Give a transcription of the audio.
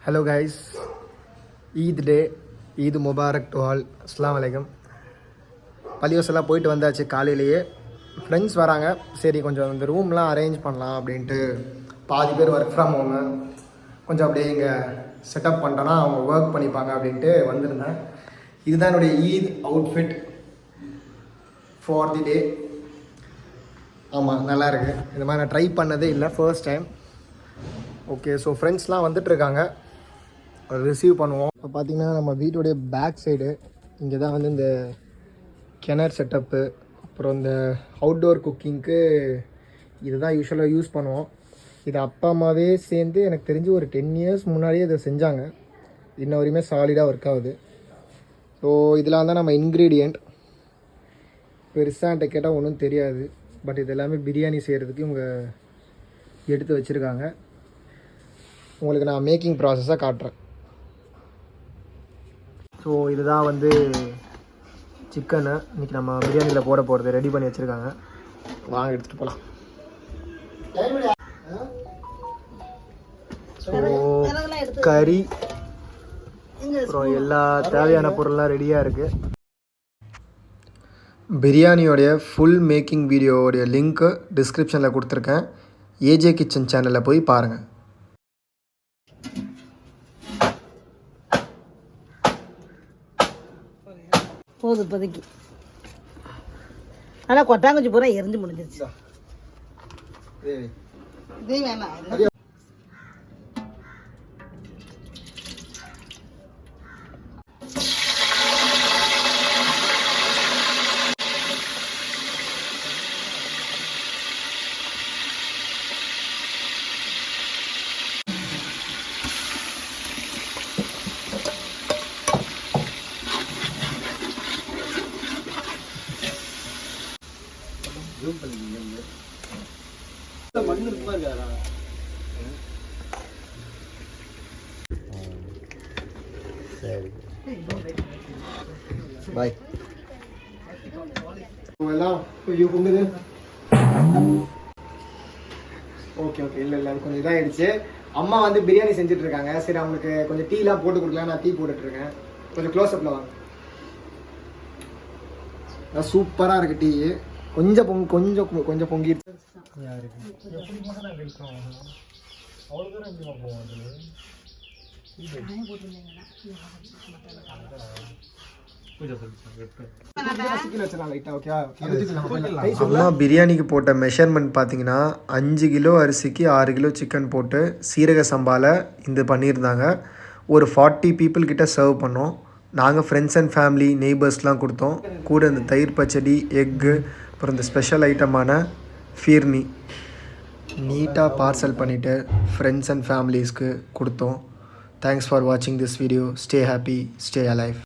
Hello guys, Eid day, Eid Mubarak to all. அஸ்ஸலாமு அலைக்கும். பள்ளிவாசலாம் போயிட்டு வந்தாச்சு காலையிலேயே. ஃப்ரெண்ட்ஸ் வராங்க, சரி கொஞ்சம் இந்த ரூம்லாம் அரேஞ்ச் பண்ணலாம் அப்படின்ட்டு. பாதி பேர் ஒர்க் ஃப்ரம் ஹோமு, கொஞ்சம் அப்படியே இங்கே செட்டப் பண்ணிட்டோன்னா அவங்க ஒர்க் பண்ணிப்பாங்க அப்படின்ட்டு வந்திருந்தேன். இதுதான் என்னுடைய ஈத் அவுட்ஃபிட் ஃபார் தி டே. ஆமாம், நல்லாயிருக்கு. இந்த மாதிரி நான் ட்ரை பண்ணதே இல்லை, ஃபர்ஸ்ட் டைம். ஓகே, ஸோ ஃப்ரெண்ட்ஸ்லாம் வந்துட்டுருக்காங்க, ரிசீவ் பண்ணுவோம். இப்போ பார்த்திங்கன்னா நம்ம வீட்டுடைய பேக் சைடு இங்கே தான் வந்து இந்த கிணறு செட்டப்பு, அப்புறம் இந்த அவுட்டோர் குக்கிங்க்கு இது தான் யூஸ்வலாக யூஸ் பண்ணுவோம். இது அப்பா அம்மாவே சேர்ந்து எனக்கு தெரிஞ்சு ஒரு 10 இயர்ஸ் முன்னாடியே இதை செஞ்சாங்க. இன்ன வரையுமே சாலிடாக ஒர்க் ஆகுது. ஸோ இதெல்லாம் தான் நம்ம இன்க்ரீடியண்ட். பெருசாக என்கிட்ட கேட்டால் ஒன்றும் தெரியாது, பட் இது எல்லாமே பிரியாணி செய்கிறதுக்கு இவங்க எடுத்து வச்சுருக்காங்க. உங்களுக்கு நான் மேக்கிங் ப்ராசஸாக காட்டுறேன். ஸோ இதுதான் வந்து சிக்கனு இன்றைக்கி நம்ம பிரியாணியில் போட போகிறது ரெடி பண்ணி வச்சுருக்காங்க. வாங்க எடுத்துகிட்டு போகலாம். ஸோ கறி அப்புறம் எல்லா தேவையான பொருள்லாம் ரெடியாக இருக்குது. பிரியாணியோடைய ஃபுல் மேக்கிங் வீடியோவோடைய லிங்க்கு டிஸ்கிரிப்ஷனில் கொடுத்துருக்கேன். ஏஜே கிச்சன் சேனலில் போய் பாருங்கள். போதும் இப்போதைக்கு. ஆனால் கொட்டாங்குச்சி பூரா எரிஞ்சு முடிஞ்சிருச்சு. இதே வேணாம். சரி, பாய். எல்லாம் பொங்குது. ஓகே ஓகே, இல்லை இல்லை, கொஞ்சம் இதாகிடுச்சு. அம்மா வந்து பிரியாணி செஞ்சுட்டு இருக்காங்க. சரி, அவங்களுக்கு கொஞ்சம் டீலாம் போட்டு கொடுக்கலாம். நான் டீ போட்டுட்ருக்கேன். கொஞ்சம் க்ளோஸ்அப்பில் வாங்க. சூப்பராக இருக்குது டீ. கொஞ்சம் கொஞ்சம் பொங்கிடுச்சு. அம்மா பிரியாணிக்கு போட்ட மெஷர்மெண்ட் பார்த்தீங்கன்னா 5 கிலோ அரிசிக்கு 6 கிலோ சிக்கன் போட்டு சீரக சம்பாவில் இது பண்ணியிருந்தாங்க. ஒரு 40 பீப்புள் கிட்ட சர்வ் பண்ணோம். நாங்கள் ஃப்ரெண்ட்ஸ் அண்ட் ஃபேமிலி நெய்பர்ஸ்லாம் கொடுத்தோம். கூட இந்த தயிர் பச்சடி, எக்கு, அப்புறம் இந்த ஸ்பெஷல் ஐட்டமான ஃபீர்னி நீட்டாக பார்சல் பண்ணிவிட்டு ஃப்ரெண்ட்ஸ் அண்ட் ஃபேமிலிஸ்க்கு கொடுத்தோம். தேங்க்ஸ் ஃபார் வாட்சிங் this video. Stay happy, stay alive.